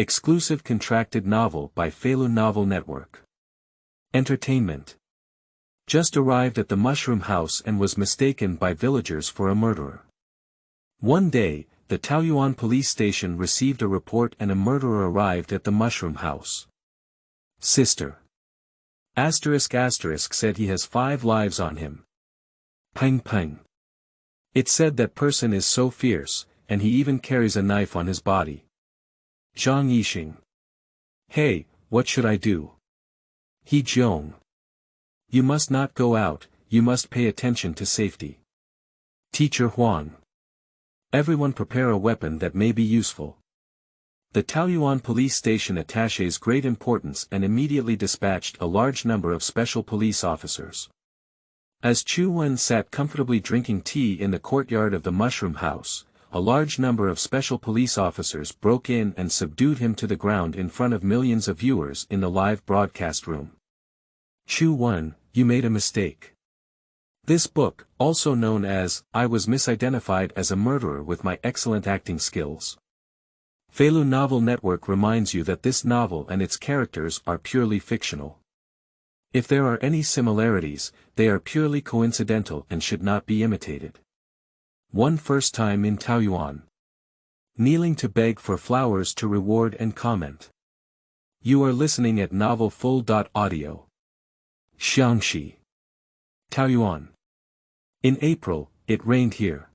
Exclusive contracted novel by Feilu Novel Network. Entertainment. Just arrived at the mushroom house and was mistaken by villagers for a murderer. One day, the Taoyuan Police Station received a report and a murderer arrived at the mushroom house. Sister. *** said he has 5 lives on him. Peng peng. It said that person is so fierce, and he even carries a knife on his body. Zhang Yixing. Hey, what should I do? He Zhong. You must not go out, you must pay attention to safety. Teacher Huang. Everyone prepare a weapon that may be useful. The Taoyuan Police Station attaches great importance and immediately dispatched a large number of special police officers. As Chu Wen sat comfortably drinking tea in the courtyard of the mushroom house, a large number of special police officers broke in and subdued him to the ground in front of millions of viewers in the live broadcast room. Chu Wen, you made a mistake. This book, also known as, I was misidentified as a murderer with my excellent acting skills. Feilu Novel Network reminds you that this novel and its characters are purely fictional. If there are any similarities, they are purely coincidental and should not be imitated. One first time in Taoyuan. Kneeling to beg for flowers to reward and comment. You are listening at novelfull.audio. Xiangxi. Taoyuan. In April, it rained here.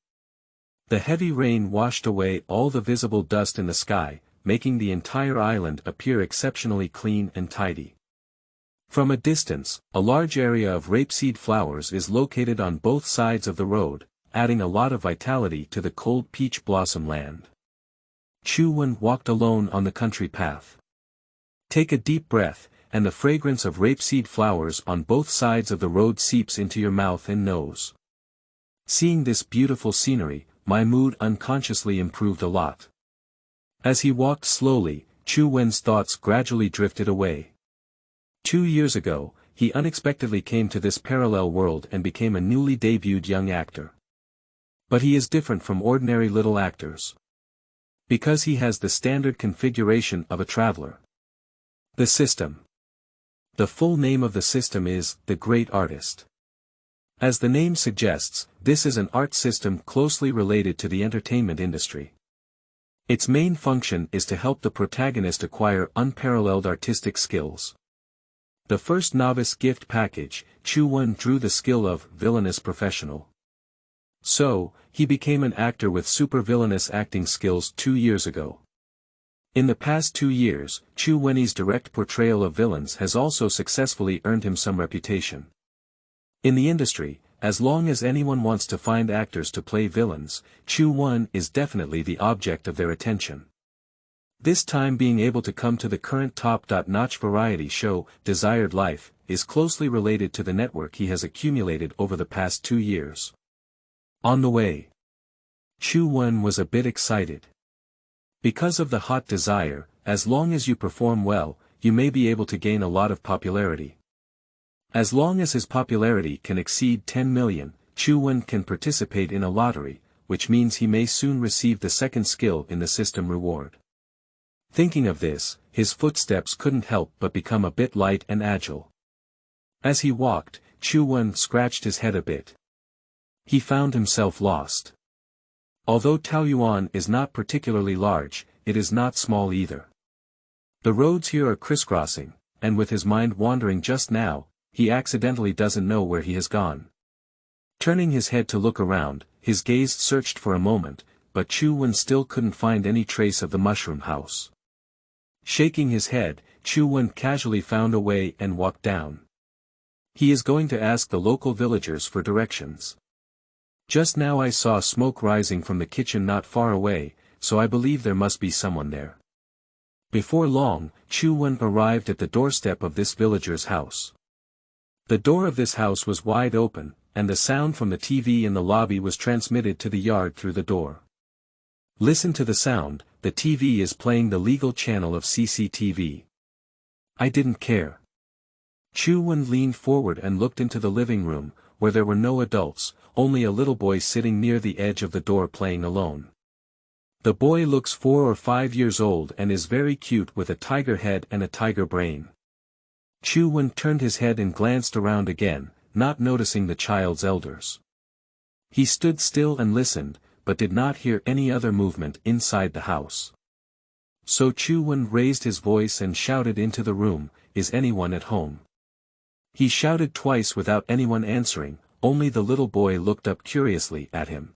The heavy rain washed away all the visible dust in the sky, making the entire island appear exceptionally clean and tidy. From a distance, a large area of rapeseed flowers is located on both sides of the road, adding a lot of vitality to the cold peach blossom land. Chu Wen walked alone on the country path. Take a deep breath, and the fragrance of rapeseed flowers on both sides of the road seeps into your mouth and nose. Seeing this beautiful scenery, my mood unconsciously improved a lot. As he walked slowly, Chu Wen's thoughts gradually drifted away. 2 years ago, he unexpectedly came to this parallel world and became a newly debuted young actor. But he is different from ordinary little actors. Because he has the standard configuration of a traveler. The system. The full name of the system is, The Great Artist. As the name suggests, this is an art system closely related to the entertainment industry. Its main function is to help the protagonist acquire unparalleled artistic skills. The first novice gift package, Chu Wen drew the skill of villainous professional. So, he became an actor with super villainous acting skills 2 years ago. In the past 2 years, Chu Wen's direct portrayal of villains has also successfully earned him some reputation. In the industry, as long as anyone wants to find actors to play villains, Chu Wen is definitely the object of their attention. This time being able to come to the current top-notch variety show, Desired Life, is closely related to the network he has accumulated over the past 2 years. On the way. Chu Wen was a bit excited. Because of the hot desire, as long as you perform well, you may be able to gain a lot of popularity. As long as his popularity can exceed 10 million, Chu Wen can participate in a lottery, which means he may soon receive the second skill in the system reward. Thinking of this, his footsteps couldn't help but become a bit light and agile. As he walked, Chu Wen scratched his head a bit. He found himself lost. Although Taoyuan is not particularly large, it is not small either. The roads here are crisscrossing, and with his mind wandering just now, he accidentally doesn't know where he has gone. Turning his head to look around, his gaze searched for a moment, but Chu Wen still couldn't find any trace of the mushroom house. Shaking his head, Chu Wen casually found a way and walked down. He is going to ask the local villagers for directions. Just now I saw smoke rising from the kitchen not far away, so I believe there must be someone there. Before long, Chu Wen arrived at the doorstep of this villager's house. The door of this house was wide open, and the sound from the TV in the lobby was transmitted to the yard through the door. Listen to the sound, the TV is playing the legal channel of CCTV. I didn't care. Chu Wen leaned forward and looked into the living room, where there were no adults, only a little boy sitting near the edge of the door playing alone. The boy looks 4 or 5 years old and is very cute with a tiger head and a tiger brain. Chu-Wen turned his head and glanced around again, not noticing the child's elders. He stood still and listened, but did not hear any other movement inside the house. So Chu-Wen raised his voice and shouted into the room, "Is anyone at home?" He shouted twice without anyone answering, only the little boy looked up curiously at him.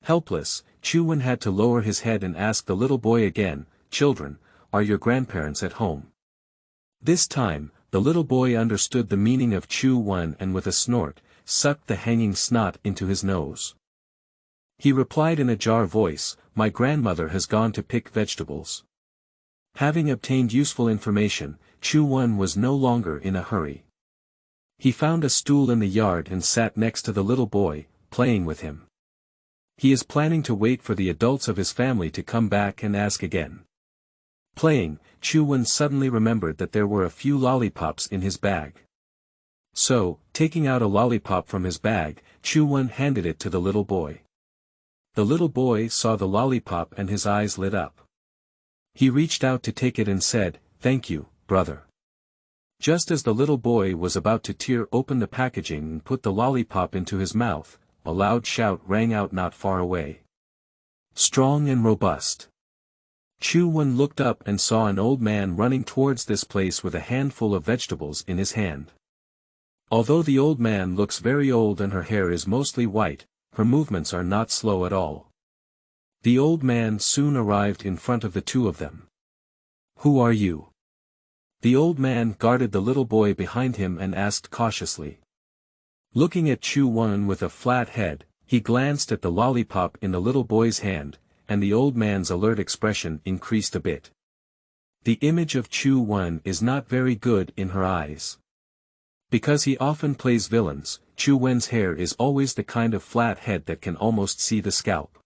Helpless, Chu-Wen had to lower his head and ask the little boy again, "Children, are your grandparents at home?" This time, the little boy understood the meaning of Chu-Wen and with a snort, sucked the hanging snot into his nose. He replied in a jar voice, "My grandmother has gone to pick vegetables." Having obtained useful information, Chu-Wen was no longer in a hurry. He found a stool in the yard and sat next to the little boy, playing with him. He is planning to wait for the adults of his family to come back and ask again. Playing, Chu-Wen suddenly remembered that there were a few lollipops in his bag. So, taking out a lollipop from his bag, Chu-Wen handed it to the little boy. The little boy saw the lollipop and his eyes lit up. He reached out to take it and said, "Thank you, brother." Just as the little boy was about to tear open the packaging and put the lollipop into his mouth, a loud shout rang out not far away. "Strong and robust." Chu-Wen looked up and saw an old man running towards this place with a handful of vegetables in his hand. Although the old man looks very old and her hair is mostly white, her movements are not slow at all. The old man soon arrived in front of the two of them. "Who are you?" The old man guarded the little boy behind him and asked cautiously. Looking at Chu-Wen with a flat head, he glanced at the lollipop in the little boy's hand, and the old man's alert expression increased a bit. The image of Chu-Wen is not very good in her eyes. Because he often plays villains, Chu-Wen's hair is always the kind of flat head that can almost see the scalp.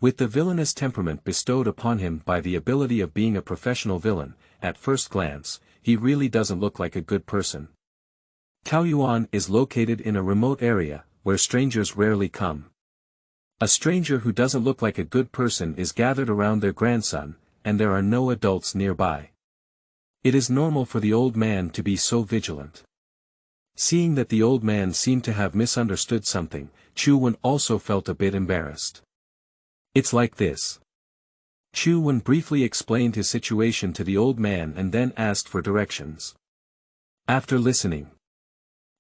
With the villainous temperament bestowed upon him by the ability of being a professional villain, at first glance, he really doesn't look like a good person. Taoyuan is located in a remote area, where strangers rarely come. A stranger who doesn't look like a good person is gathered around their grandson, and there are no adults nearby. It is normal for the old man to be so vigilant. Seeing that the old man seemed to have misunderstood something, Chu-Wen also felt a bit embarrassed. "It's like this." Chu-Wen briefly explained his situation to the old man and then asked for directions. After listening,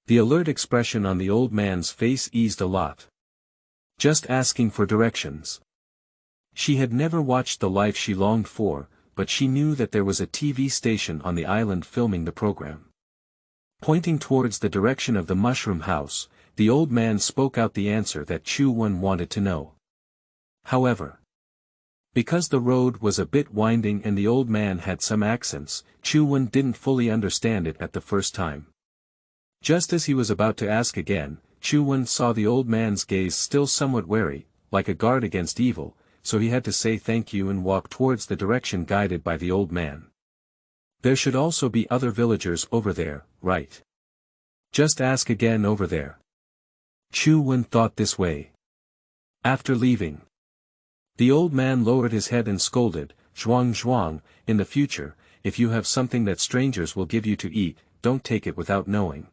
the alert expression on the old man's face eased a lot. Just asking for directions. She had never watched the life she longed for, but she knew that there was a TV station on the island filming the program. Pointing towards the direction of the mushroom house, the old man spoke out the answer that Chu-Wen wanted to know. However, because the road was a bit winding and the old man had some accents, Chu-Wen didn't fully understand it at the first time. Just as he was about to ask again, Chu-Wen saw the old man's gaze still somewhat wary, like a guard against evil, so he had to say thank you and walk towards the direction guided by the old man. There should also be other villagers over there, right? Just ask again over there. Chu-Wen thought this way. After leaving, the old man lowered his head and scolded, "Zhuang Zhuang, in the future, if you have something that strangers will give you to eat, don't take it without knowing."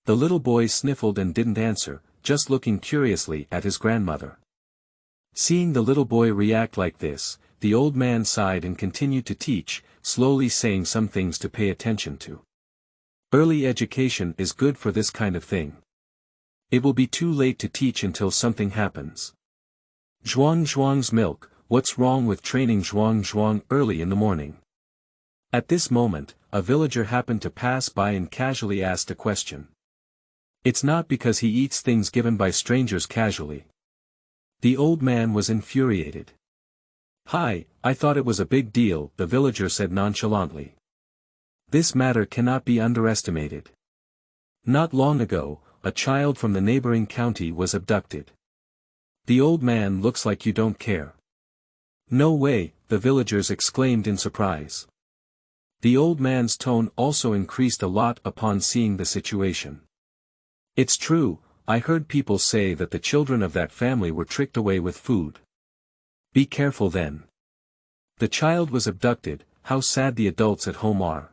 The little boy sniffled and didn't answer, just looking curiously at his grandmother. Seeing the little boy react like this, the old man sighed and continued to teach, slowly saying some things to pay attention to. Early education is good for this kind of thing. It will be too late to teach until something happens. Zhuang Zhuang's milk, what's wrong with training Zhuang Zhuang early in the morning? At this moment, a villager happened to pass by and casually asked a question. It's not because he eats things given by strangers casually. The old man was infuriated. "Hi, I thought it was a big deal," the villager said nonchalantly. This matter cannot be underestimated. Not long ago, a child from the neighboring county was abducted. The old man looks like you don't care. "No way," the villagers exclaimed in surprise. The old man's tone also increased a lot upon seeing the situation. "It's true, I heard people say that the children of that family were tricked away with food. Be careful then. The child was abducted, how sad the adults at home are.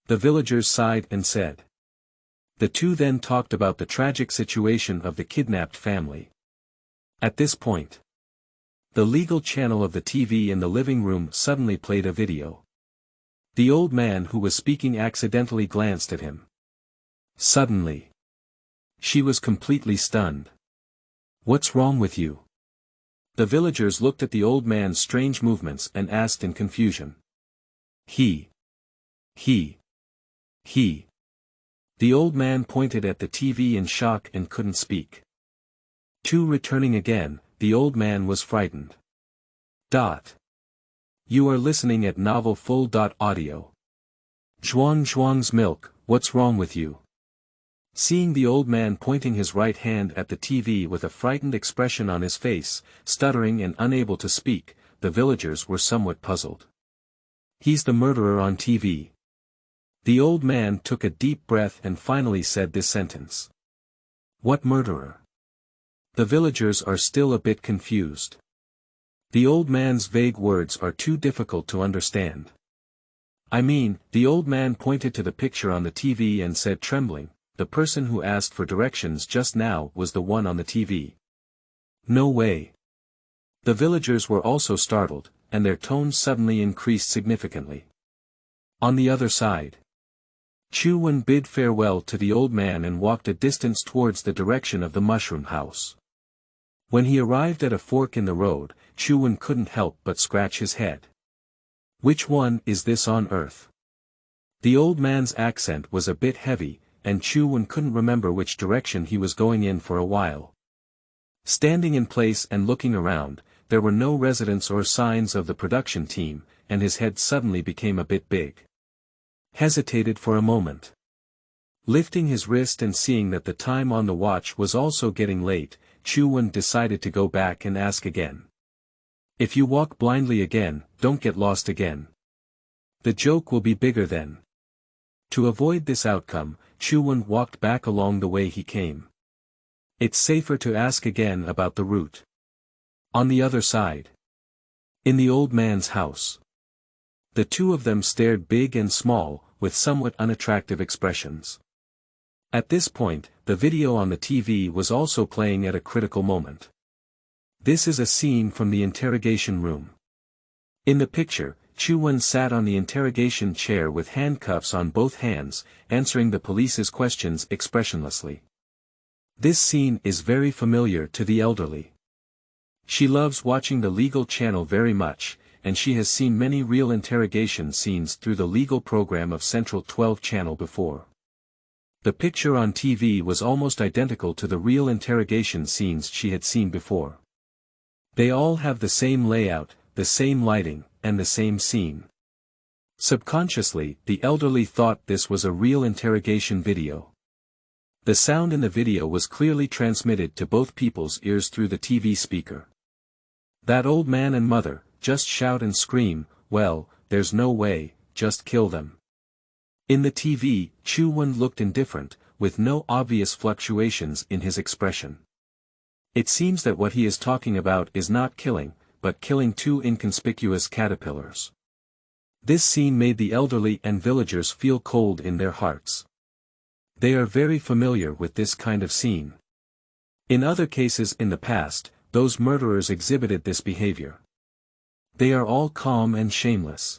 The villagers sighed and said. The two then talked about the tragic situation of the kidnapped family. At this point, the legal channel of the TV in the living room suddenly played a video. The old man who was speaking accidentally glanced at him. Suddenly, she was completely stunned. What's wrong with you? The villagers looked at the old man's strange movements and asked in confusion. He. The old man pointed at the TV in shock and couldn't speak. Returning again, the old man was frightened. You are listening at Novel Full. Audio. Zhuang's milk, what's wrong with you? Seeing the old man pointing his right hand at the TV with a frightened expression on his face, stuttering and unable to speak, the villagers were somewhat puzzled. He's the murderer on TV. The old man took a deep breath and finally said this sentence. What murderer? The villagers are still a bit confused. The old man's vague words are too difficult to understand. I mean, the old man pointed to the picture on the TV and said trembling, the person who asked for directions just now was the one on the TV. No way. The villagers were also startled, and their tones suddenly increased significantly. On the other side, Chu-Wen bid farewell to the old man and walked a distance towards the direction of the mushroom house. When he arrived at a fork in the road, Chu-Wen couldn't help but scratch his head. Which one is this on earth? The old man's accent was a bit heavy, and Chu-Wen couldn't remember which direction he was going in for a while. Standing in place and looking around, there were no residents or signs of the production team, and his head suddenly became a bit big. Hesitated for a moment. Lifting his wrist and seeing that the time on the watch was also getting late, Chu-Wen decided to go back and ask again. If you walk blindly again, don't get lost again. The joke will be bigger then. To avoid this outcome, Chu-Wen walked back along the way he came. It's safer to ask again about the route. On the other side. In the old man's house. The two of them stared big and small, with somewhat unattractive expressions. At this point, the video on the TV was also playing at a critical moment. This is a scene from the interrogation room. In the picture, Chu-Wen sat on the interrogation chair with handcuffs on both hands, answering the police's questions expressionlessly. This scene is very familiar to the elderly. She loves watching the legal channel very much, and she has seen many real interrogation scenes through the legal program of Central 12 channel before. The picture on TV was almost identical to the real interrogation scenes she had seen before. They all have the same layout, the same lighting, and the same scene. Subconsciously, the elderly thought this was a real interrogation video. The sound in the video was clearly transmitted to both people's ears through the TV speaker. That old man and mother, just shout and scream, well, there's no way, just kill them. In the TV, Chu-Wen looked indifferent, with no obvious fluctuations in his expression. It seems that what he is talking about is not killing, but killing two inconspicuous caterpillars. This scene made the elderly and villagers feel cold in their hearts. They are very familiar with this kind of scene. In other cases in the past, those murderers exhibited this behavior. They are all calm and shameless.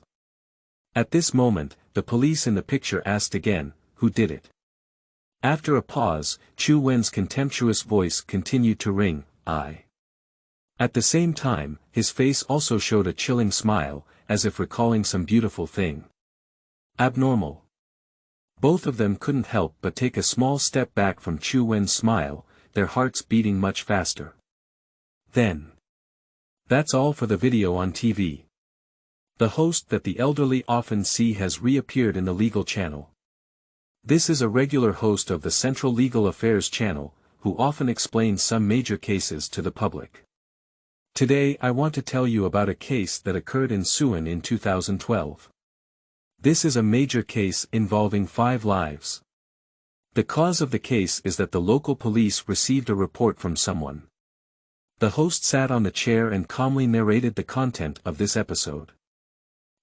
At this moment, the police in the picture asked again, who did it? After a pause, Chu-Wen's contemptuous voice continued to ring, I. At the same time, his face also showed a chilling smile, as if recalling some beautiful thing. Abnormal. Both of them couldn't help but take a small step back from Chu-Wen's smile, their hearts beating much faster. Then. That's all for the video on TV. The host that the elderly often see has reappeared in the legal channel. This is a regular host of the Central Legal Affairs channel, who often explains some major cases to the public. Today I want to tell you about a case that occurred in Suwon in 2012. This is a major case involving 5 lives. The cause of the case is that the local police received a report from someone. The host sat on the chair and calmly narrated the content of this episode.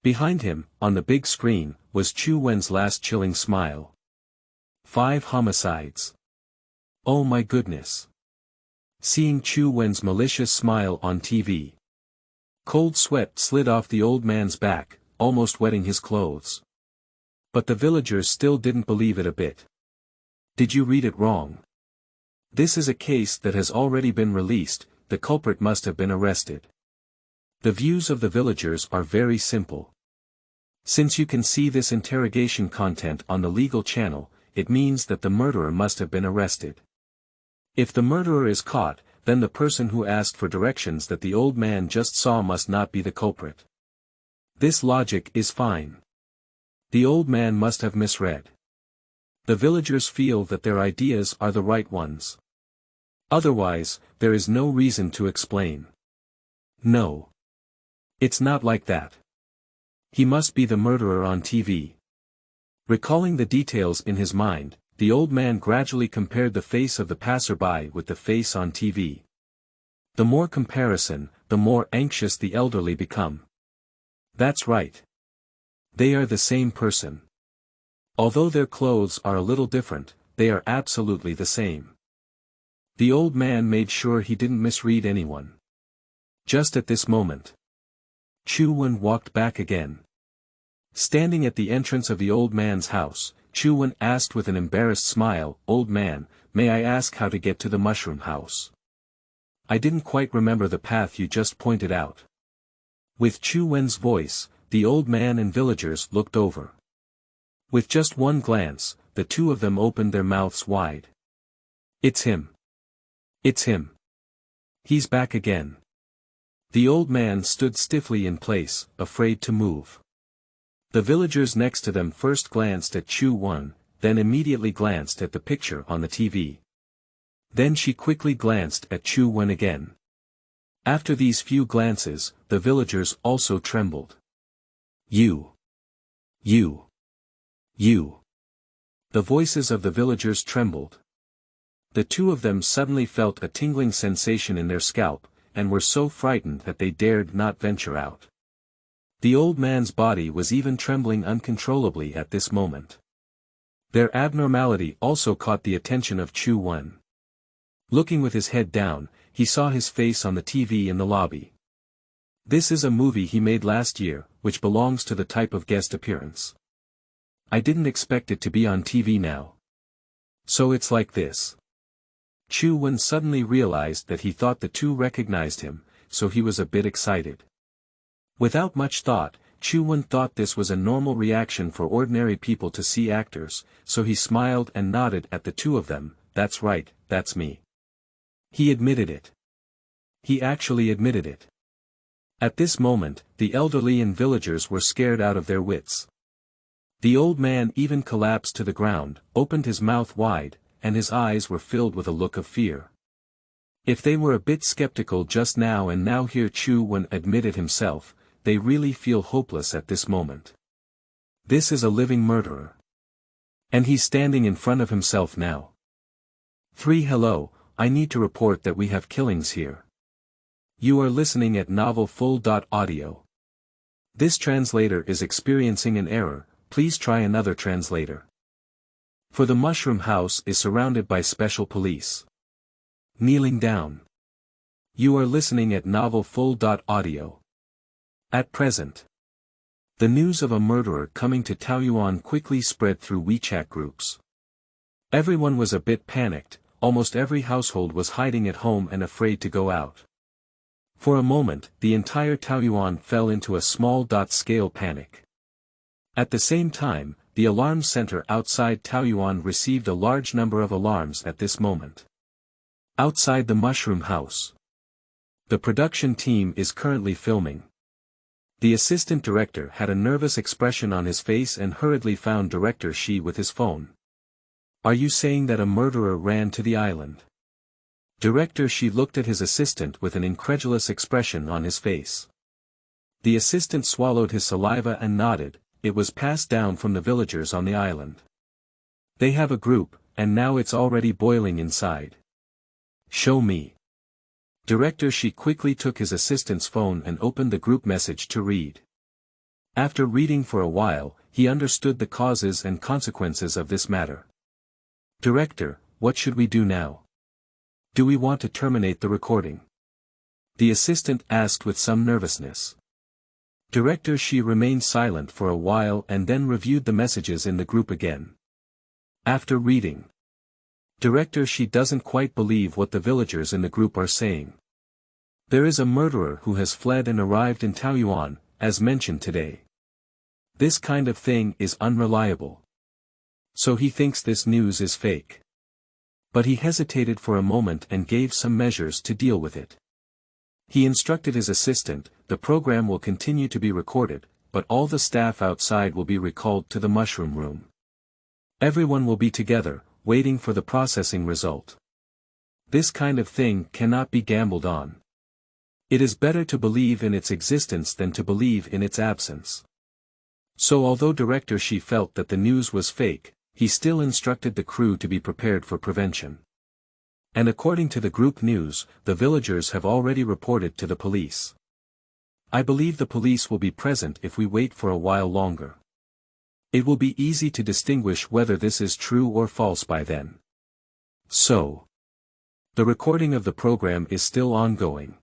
Behind him, on the big screen, was Chu Wen's last chilling smile. 5 homicides. Oh my goodness. Seeing Chu Wen's malicious smile on TV. Cold sweat slid off the old man's back, almost wetting his clothes. But the villagers still didn't believe it a bit. Did you read it wrong? This is a case that has already been released, the culprit must have been arrested. The views of the villagers are very simple. Since you can see this interrogation content on the legal channel, it means that the murderer must have been arrested. If the murderer is caught, then the person who asked for directions that the old man just saw must not be the culprit. This logic is fine. The old man must have misread. The villagers feel that their ideas are the right ones. Otherwise, there is no reason to explain. No. It's not like that. He must be the murderer on TV. Recalling the details in his mind, the old man gradually compared the face of the passerby with the face on TV. The more comparison, the more anxious the elderly become. That's right. They are the same person. Although their clothes are a little different, they are absolutely the same. The old man made sure he didn't misread anyone. Just at this moment, Chu Wen walked back again. Standing at the entrance of the old man's house, Chu Wen asked with an embarrassed smile, "Old man, may I ask how to get to the mushroom house? I didn't quite remember the path you just pointed out." With Chu Wen's voice, the old man and villagers looked over. With just one glance, the two of them opened their mouths wide. It's him. It's him. He's back again. The old man stood stiffly in place, afraid to move. The villagers next to them first glanced at Chu Wen, then immediately glanced at the picture on the TV. Then she quickly glanced at Chu Wen again. After these few glances, the villagers also trembled. You. The voices of the villagers trembled. The two of them suddenly felt a tingling sensation in their scalp, and were so frightened that they dared not venture out. The old man's body was even trembling uncontrollably at this moment. Their abnormality also caught the attention of Chu Wen. Looking with his head down, he saw his face on the TV in the lobby. This is a movie he made last year, which belongs to the type of guest appearance. I didn't expect it to be on TV now. So it's like this. Chu Wen suddenly realized that he thought the two recognized him, so he was a bit excited. Without much thought, Chu Wen thought this was a normal reaction for ordinary people to see actors, so he smiled and nodded at the two of them. "That's right, that's me." He admitted it. He actually admitted it. At this moment, the elderly and villagers were scared out of their wits. The old man even collapsed to the ground, opened his mouth wide, and his eyes were filled with a look of fear. If they were a bit skeptical just now and now hear Chu Wen admit it himself, they really feel hopeless at this moment. This is a living murderer. And he's standing in front of himself now. 3 Hello, I need to report that we have killings here. You are listening at novelfull.audio. This translator is experiencing an error, please try another translator. For the mushroom house is surrounded by special police. Kneeling down. You are listening at novelfull.audio. At present. The news of a murderer coming to Taoyuan quickly spread through WeChat groups. Everyone was a bit panicked, almost every household was hiding at home and afraid to go out. For a moment, the entire Taoyuan fell into a small-scale panic. At the same time, the alarm center outside Taoyuan received a large number of alarms at this moment. Outside the mushroom house. The production team is currently filming. The assistant director had a nervous expression on his face and hurriedly found Director Shi with his phone. Are you saying that a murderer ran to the island? Director Shi looked at his assistant with an incredulous expression on his face. The assistant swallowed his saliva and nodded. It was passed down from the villagers on the island. They have a group, and now it's already boiling inside. Show me. Director Shi quickly took his assistant's phone and opened the group message to read. After reading for a while, he understood the causes and consequences of this matter. Director, what should we do now? Do we want to terminate the recording? The assistant asked with some nervousness. Director Shi remained silent for a while and then reviewed the messages in the group again. After reading, Director Shi doesn't quite believe what the villagers in the group are saying. There is a murderer who has fled and arrived in Taoyuan, as mentioned today. This kind of thing is unreliable. So he thinks this news is fake. But he hesitated for a moment and gave some measures to deal with it. He instructed his assistant, the program will continue to be recorded, but all the staff outside will be recalled to the mushroom room. Everyone will be together, waiting for the processing result. This kind of thing cannot be gambled on. It is better to believe in its existence than to believe in its absence. So although Director Shi felt that the news was fake, he still instructed the crew to be prepared for prevention. And according to the group news, the villagers have already reported to the police. I believe the police will be present if we wait for a while longer. It will be easy to distinguish whether this is true or false by then. So, the recording of the program is still ongoing.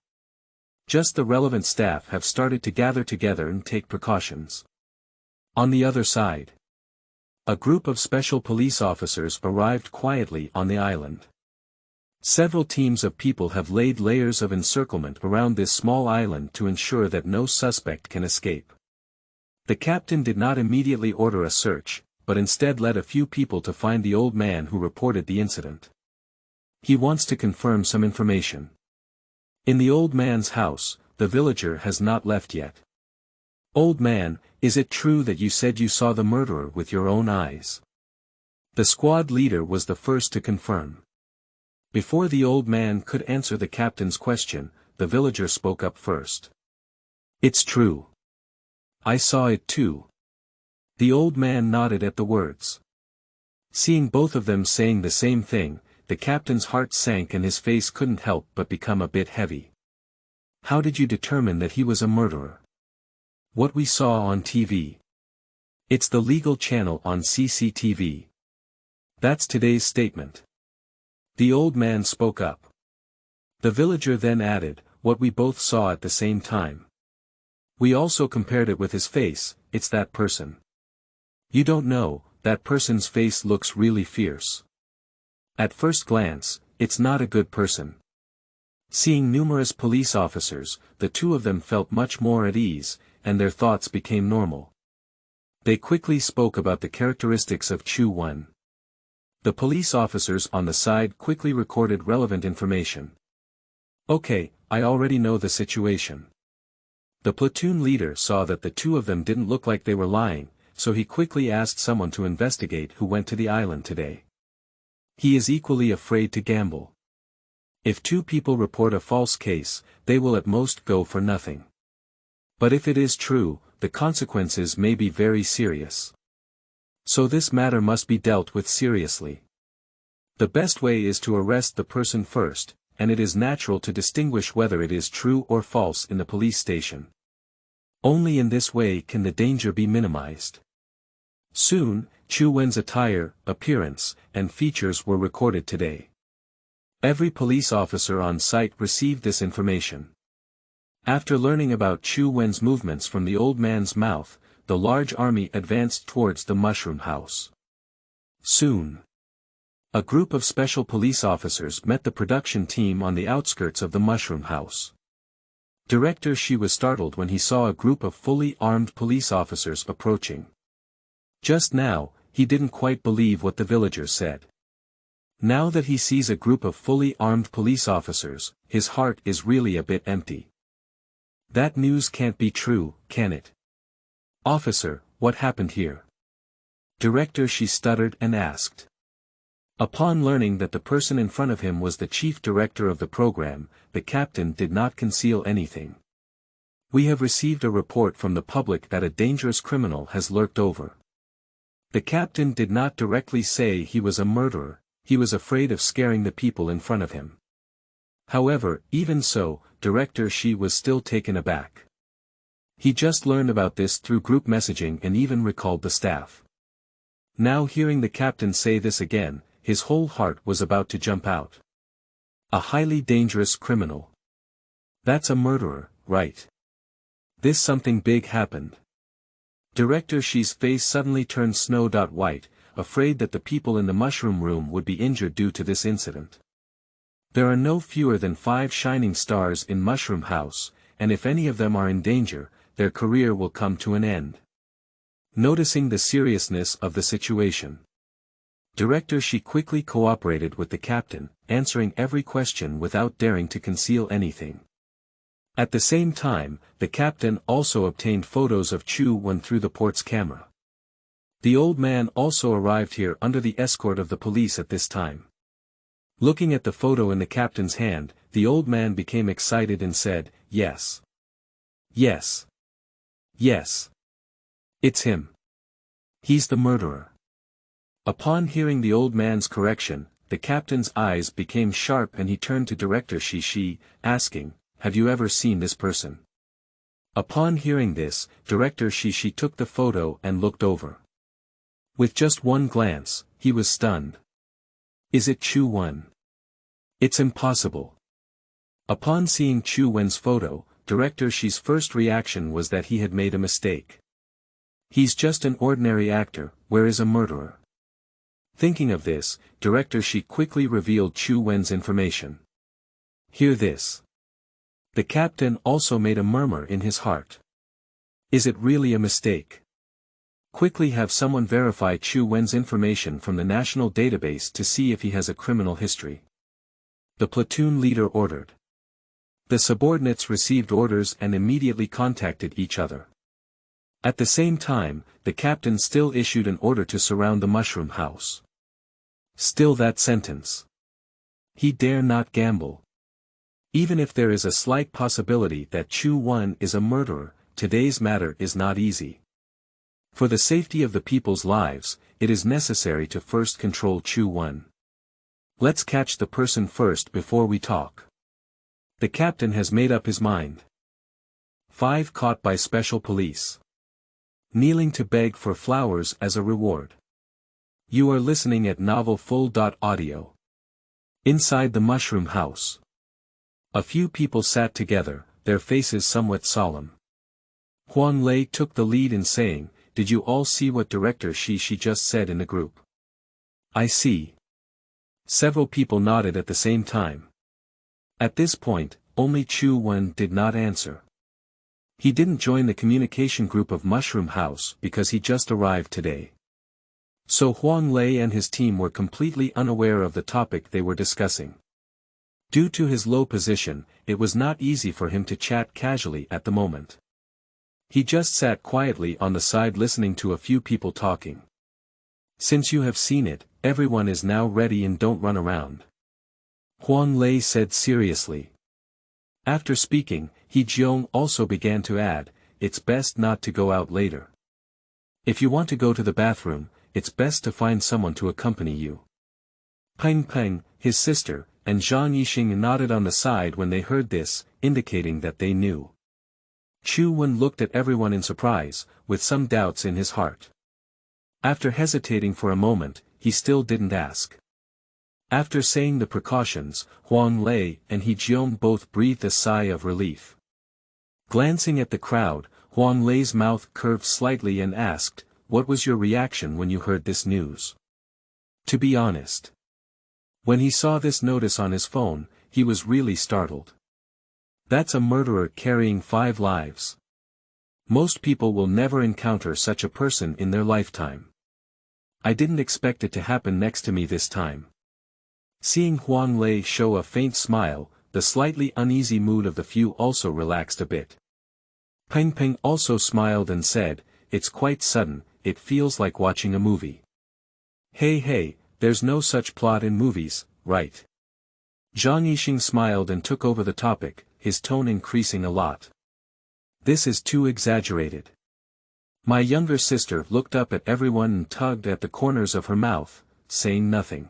Just the relevant staff have started to gather together and take precautions. On the other side, a group of special police officers arrived quietly on the island. Several teams of people have laid layers of encirclement around this small island to ensure that no suspect can escape. The captain did not immediately order a search, but instead led a few people to find the old man who reported the incident. He wants to confirm some information. In the old man's house, the villager has not left yet. Old man, is it true that you said you saw the murderer with your own eyes? The squad leader was the first to confirm. Before the old man could answer the captain's question, the villager spoke up first. It's true. I saw it too. The old man nodded at the words. Seeing both of them saying the same thing, the captain's heart sank and his face couldn't help but become a bit heavy. How did you determine that he was a murderer? What we saw on TV. It's the legal channel on CCTV. That's today's statement. The old man spoke up. The villager then added, what we both saw at the same time. We also compared it with his face, it's that person. You don't know, that person's face looks really fierce. At first glance, it's not a good person. Seeing numerous police officers, the two of them felt much more at ease, and their thoughts became normal. They quickly spoke about the characteristics of Chu Wen. The police officers on the side quickly recorded relevant information. Okay, I already know the situation. The platoon leader saw that the two of them didn't look like they were lying, so he quickly asked someone to investigate who went to the island today. He is equally afraid to gamble. If two people report a false case, they will at most go for nothing. But if it is true, the consequences may be very serious. So this matter must be dealt with seriously. The best way is to arrest the person first, and it is natural to distinguish whether it is true or false in the police station. Only in this way can the danger be minimized. Soon, Chu Wen's attire, appearance, and features were recorded today. Every police officer on site received this information. After learning about Chu Wen's movements from the old man's mouth, the large army advanced towards the mushroom house. Soon, a group of special police officers met the production team on the outskirts of the mushroom house. Director Shi was startled when he saw a group of fully armed police officers approaching. Just now, he didn't quite believe what the villagers said. Now that he sees a group of fully armed police officers, his heart is really a bit empty. That news can't be true, can it? Officer, what happened here? Director Shi stuttered and asked. Upon learning that the person in front of him was the chief director of the program, the captain did not conceal anything. We have received a report from the public that a dangerous criminal has lurked over. The captain did not directly say he was a murderer, he was afraid of scaring the people in front of him. However, even so, Director Shi was still taken aback. He just learned about this through group messaging and even recalled the staff. Now hearing the captain say this again, his whole heart was about to jump out. A highly dangerous criminal. That's a murderer, right? This something big happened. Director Shi's face suddenly turned snow-white, afraid that the people in the mushroom room would be injured due to this incident. There are no fewer than 5 shining stars in Mushroom House, and if any of them are in danger, their career will come to an end. Noticing the seriousness of the situation, Director Shi quickly cooperated with the captain, answering every question without daring to conceal anything. At the same time, the captain also obtained photos of Chu Wen through the port's camera. The old man also arrived here under the escort of the police at this time. Looking at the photo in the captain's hand, the old man became excited and said, "Yes. Yes. Yes. It's him. He's the murderer." Upon hearing the old man's correction, the captain's eyes became sharp and he turned to Director Shi, asking, "Have you ever seen this person?" Upon hearing this, Director Shi took the photo and looked over. With just one glance, he was stunned. Is it Chu Wen? It's impossible. Upon seeing Chu Wen's photo, Director Shi's first reaction was that he had made a mistake. He's just an ordinary actor, where is a murderer? Thinking of this, Director Shi quickly revealed Chu Wen's information. Hear this. The captain also made a murmur in his heart. Is it really a mistake? Quickly have someone verify Chu Wen's information from the national database to see if he has a criminal history. The platoon leader ordered. The subordinates received orders and immediately contacted each other. At the same time, the captain still issued an order to surround the mushroom house. Still that sentence. He dare not gamble. Even if there is a slight possibility that Chu Wen is a murderer, today's matter is not easy. For the safety of the people's lives, it is necessary to first control Chu Wen. Let's catch the person first before we talk. The captain has made up his mind. 5 caught by special police. Kneeling to beg for flowers as a reward. You are listening at Novel Full.audio. Inside the mushroom house. A few people sat together, their faces somewhat solemn. Huang Lei took the lead in saying, "Did you all see what Director Shi just said in the group?" "I see." Several people nodded at the same time. At this point, only Chu Wen did not answer. He didn't join the communication group of Mushroom House because he just arrived today. So Huang Lei and his team were completely unaware of the topic they were discussing. Due to his low position, it was not easy for him to chat casually at the moment. He just sat quietly on the side listening to a few people talking. "Since you have seen it, everyone is now ready and don't run around," Huang Lei said seriously. After speaking, He Jiong also began to add, "It's best not to go out later. If you want to go to the bathroom, it's best to find someone to accompany you." Peng Peng, his sister, and Zhang Yixing nodded on the side when they heard this, indicating that they knew. Chu Wen looked at everyone in surprise, with some doubts in his heart. After hesitating for a moment, he still didn't ask. After saying the precautions, Huang Lei and He Jiong both breathed a sigh of relief. Glancing at the crowd, Huang Lei's mouth curved slightly and asked, "What was your reaction when you heard this news?" To be honest. When he saw this notice on his phone, he was really startled. That's a murderer carrying 5 lives. Most people will never encounter such a person in their lifetime. I didn't expect it to happen next to me this time. Seeing Huang Lei show a faint smile, the slightly uneasy mood of the few also relaxed a bit. Peng Peng also smiled and said, "It's quite sudden, it feels like watching a movie." Hey, there's no such plot in movies, right? Zhang Yixing smiled and took over the topic, his tone increasing a lot. This is too exaggerated. My younger sister looked up at everyone and tugged at the corners of her mouth, saying nothing.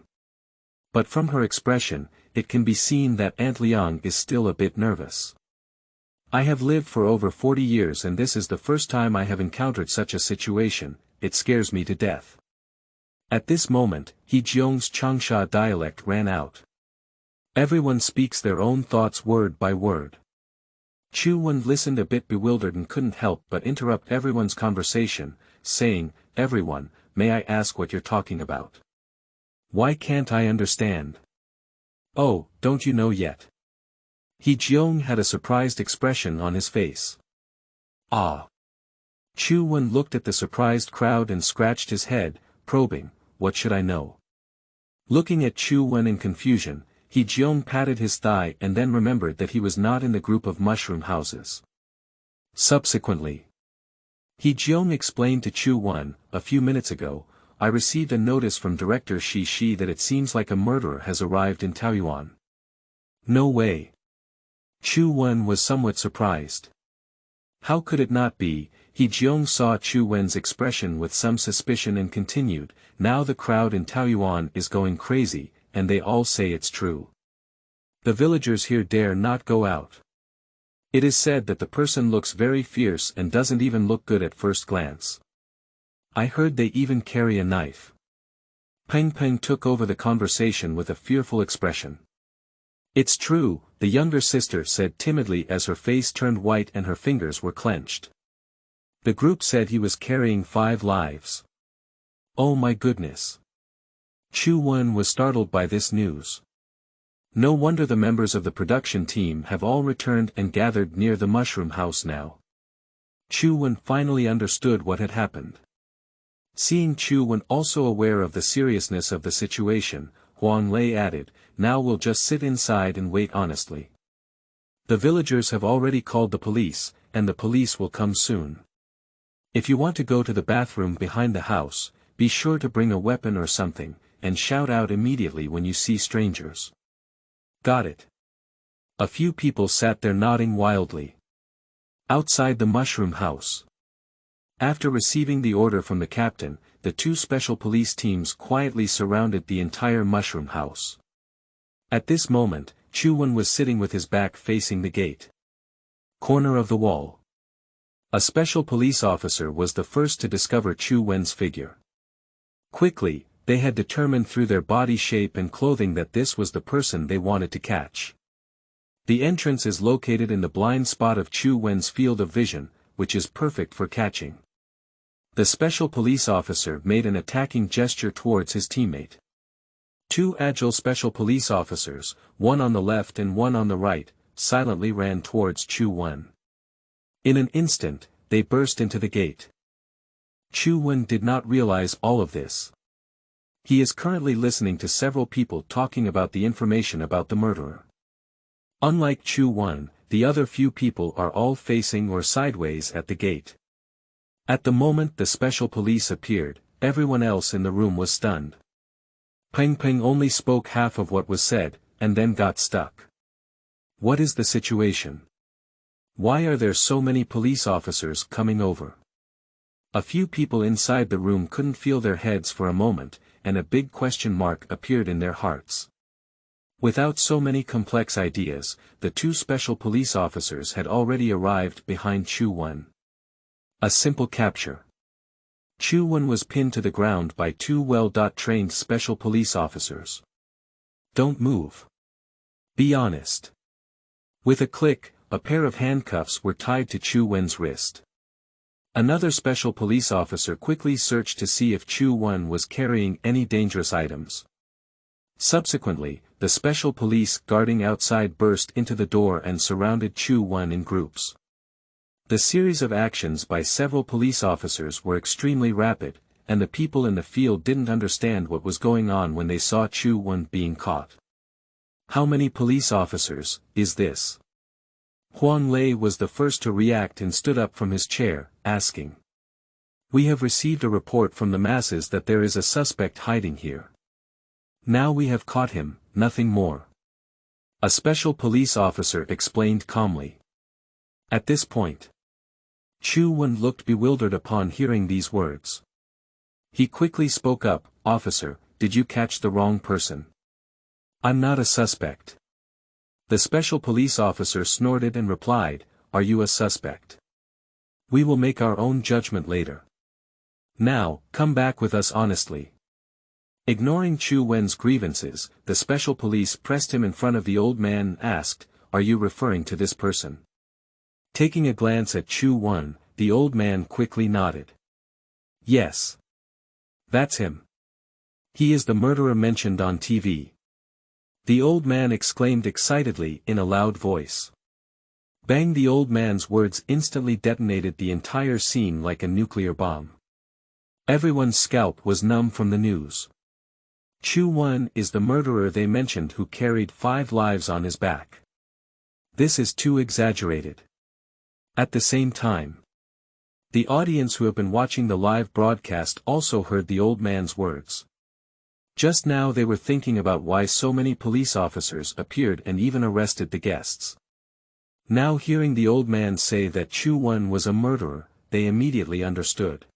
But from her expression, it can be seen that Aunt Liang is still a bit nervous. I have lived for over 40 years and this is the first time I have encountered such a situation, it scares me to death. At this moment, He Jiong's Changsha dialect ran out. Everyone speaks their own thoughts word by word. Chu Wen listened a bit bewildered and couldn't help but interrupt everyone's conversation, saying, "Everyone, may I ask what you're talking about? Why can't I understand?" "Oh, don't you know yet?" He Jiong had a surprised expression on his face. "Ah." Chu Wen looked at the surprised crowd and scratched his head, probing, "What should I know?" Looking at Chu Wen in confusion, He Jiong patted his thigh and then remembered that he was not in the group of mushroom houses. Subsequently, He Jiong explained to Chu Wen, "A few minutes ago, I received a notice from Director Shi Shi that it seems like a murderer has arrived in Taoyuan." "No way." Chu Wen was somewhat surprised. How could it not be? He Jiong saw Chu Wen's expression with some suspicion and continued, "Now the crowd in Taoyuan is going crazy, and they all say it's true. The villagers here dare not go out. It is said that the person looks very fierce and doesn't even look good at first glance. I heard they even carry a knife." Peng Peng took over the conversation with a fearful expression. "It's true," the younger sister said timidly as her face turned white and her fingers were clenched. "The group said he was carrying 5 lives. Oh my goodness." Chu Wen was startled by this news. No wonder the members of the production team have all returned and gathered near the mushroom house now. Chu Wen finally understood what had happened. Seeing Chu Wen also aware of the seriousness of the situation, Huang Lei added, "Now we'll just sit inside and wait honestly. The villagers have already called the police, and the police will come soon. If you want to go to the bathroom behind the house, be sure to bring a weapon or something, and shout out immediately when you see strangers." "Got it." A few people sat there nodding wildly. Outside the mushroom house. After receiving the order from the captain, the 2 special police teams quietly surrounded the entire mushroom house. At this moment, Chu Wen was sitting with his back facing the gate. Corner of the wall. A special police officer was the first to discover Chu Wen's figure. Quickly, they had determined through their body shape and clothing that this was the person they wanted to catch. The entrance is located in the blind spot of Chu Wen's field of vision, which is perfect for catching. The special police officer made an attacking gesture towards his teammate. 2 agile special police officers, one on the left and one on the right, silently ran towards Chu Wen. In an instant, they burst into the gate. Chu Wen did not realize all of this. He is currently listening to several people talking about the information about the murderer. Unlike Chu Wen, the other few people are all facing or sideways at the gate. At the moment the special police appeared, everyone else in the room was stunned. Peng Peng only spoke half of what was said, and then got stuck. What is the situation? Why are there so many police officers coming over? A few people inside the room couldn't feel their heads for a moment, and a big question mark appeared in their hearts. Without so many complex ideas, the 2 special police officers had already arrived behind Chu Wen. A simple capture. Chu Wen was pinned to the ground by 2 well-trained special police officers. "Don't move. Be honest." With a click, a pair of handcuffs were tied to Chu Wen's wrist. Another special police officer quickly searched to see if Chu Wen was carrying any dangerous items. Subsequently, the special police guarding outside burst into the door and surrounded Chu Wen in groups. The series of actions by several police officers were extremely rapid, and the people in the field didn't understand what was going on when they saw Chu Wen being caught. "How many police officers is this?" Huang Lei was the first to react and stood up from his chair, asking. "We have received a report from the masses that there is a suspect hiding here. Now we have caught him, nothing more." A special police officer explained calmly. At this point, Chu Wen looked bewildered upon hearing these words. He quickly spoke up, "Officer, did you catch the wrong person? I'm not a suspect. The special police officer snorted and replied, "Are you a suspect? We will make our own judgment later. Now, come back with us honestly." Ignoring Chu Wen's grievances, the special police pressed him in front of the old man and asked, "Are you referring to this person?" Taking a glance at Chu Wen, the old man quickly nodded. "Yes. That's him. He is the murderer mentioned on TV." The old man exclaimed excitedly in a loud voice. Bang! The old man's words instantly detonated the entire scene like a nuclear bomb. Everyone's scalp was numb from the news. Chu Wen is the murderer they mentioned who carried 5 lives on his back. This is too exaggerated. At the same time, the audience who have been watching the live broadcast also heard the old man's words. Just now they were thinking about why so many police officers appeared and even arrested the guests. Now hearing the old man say that Chu Wen was a murderer, they immediately understood.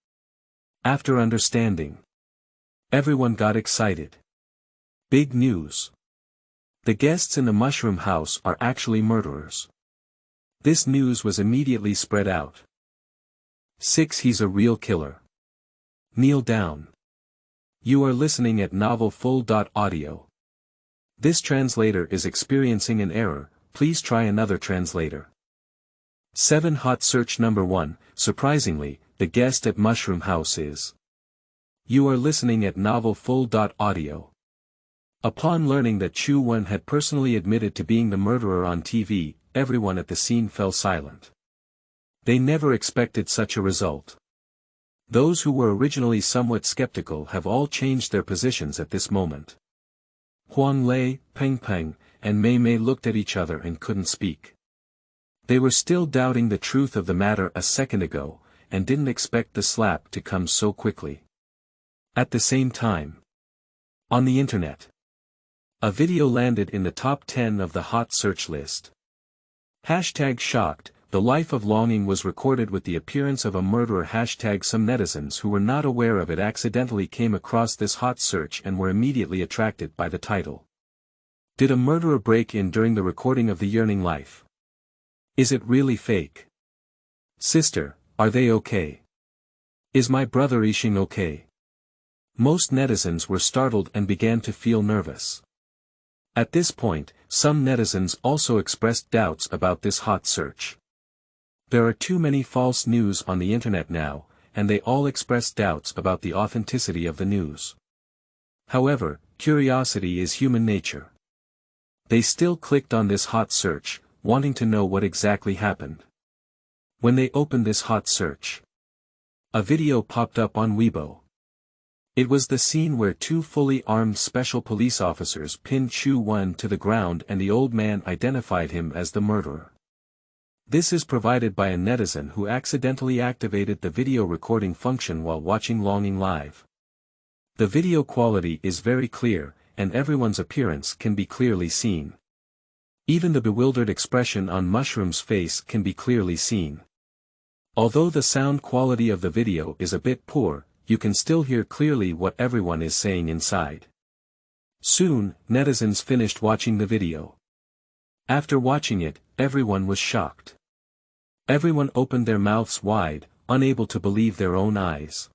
After understanding, everyone got excited. Big news! The guests in the mushroom house are actually murderers. This news was immediately spread out. 6. He's a real killer. Kneel down. You are listening at novelfull.audio. This translator is experiencing an error, please try another translator. 7. Hot search number 1, surprisingly, the guest at Mushroom House is. You are listening at novelfull.audio. Upon learning that Chu Wen had personally admitted to being the murderer on TV, everyone at the scene fell silent. They never expected such a result. Those who were originally somewhat skeptical have all changed their positions at this moment. Huang Lei, Peng Peng, and Mei Mei looked at each other and couldn't speak. They were still doubting the truth of the matter a second ago, and didn't expect the slap to come so quickly. At the same time, on the internet, a video landed in the top 10 of the hot search list. #shocked, the life of longing was recorded with the appearance of a murderer. Some netizens who were not aware of it accidentally came across this hot search and were immediately attracted by the title. Did a murderer break in during the recording of the yearning life? Is it really fake? Sister, are they okay? Is my brother Yixing okay? Most netizens were startled and began to feel nervous. At this point, some netizens also expressed doubts about this hot search. There are too many false news on the internet now, and they all express doubts about the authenticity of the news. However, curiosity is human nature. They still clicked on this hot search, wanting to know what exactly happened. When they opened this hot search, a video popped up on Weibo. It was the scene where 2 fully armed special police officers pinned Chu Wen to the ground and the old man identified him as the murderer. This is provided by a netizen who accidentally activated the video recording function while watching Longing live. The video quality is very clear, and everyone's appearance can be clearly seen. Even the bewildered expression on Mushroom's face can be clearly seen. Although the sound quality of the video is a bit poor, you can still hear clearly what everyone is saying inside. Soon, netizens finished watching the video. After watching it, everyone was shocked. Everyone opened their mouths wide, unable to believe their own eyes.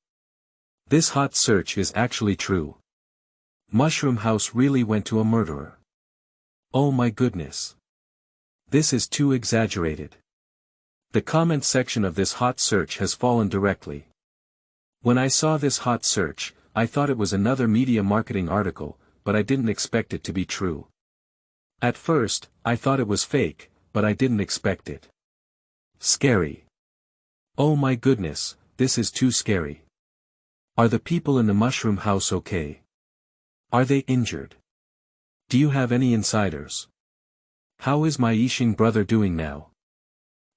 This hot search is actually true. Mushroom House really went to a murderer. Oh my goodness. This is too exaggerated. The comment section of this hot search has fallen directly. When I saw this hot search, I thought it was another media marketing article, but I didn't expect it to be true. At first, I thought it was fake, but I didn't expect it. Scary. Oh my goodness, this is too scary. Are the people in the Mushroom House okay? Are they injured? Do you have any insiders? How is my Yixing brother doing now?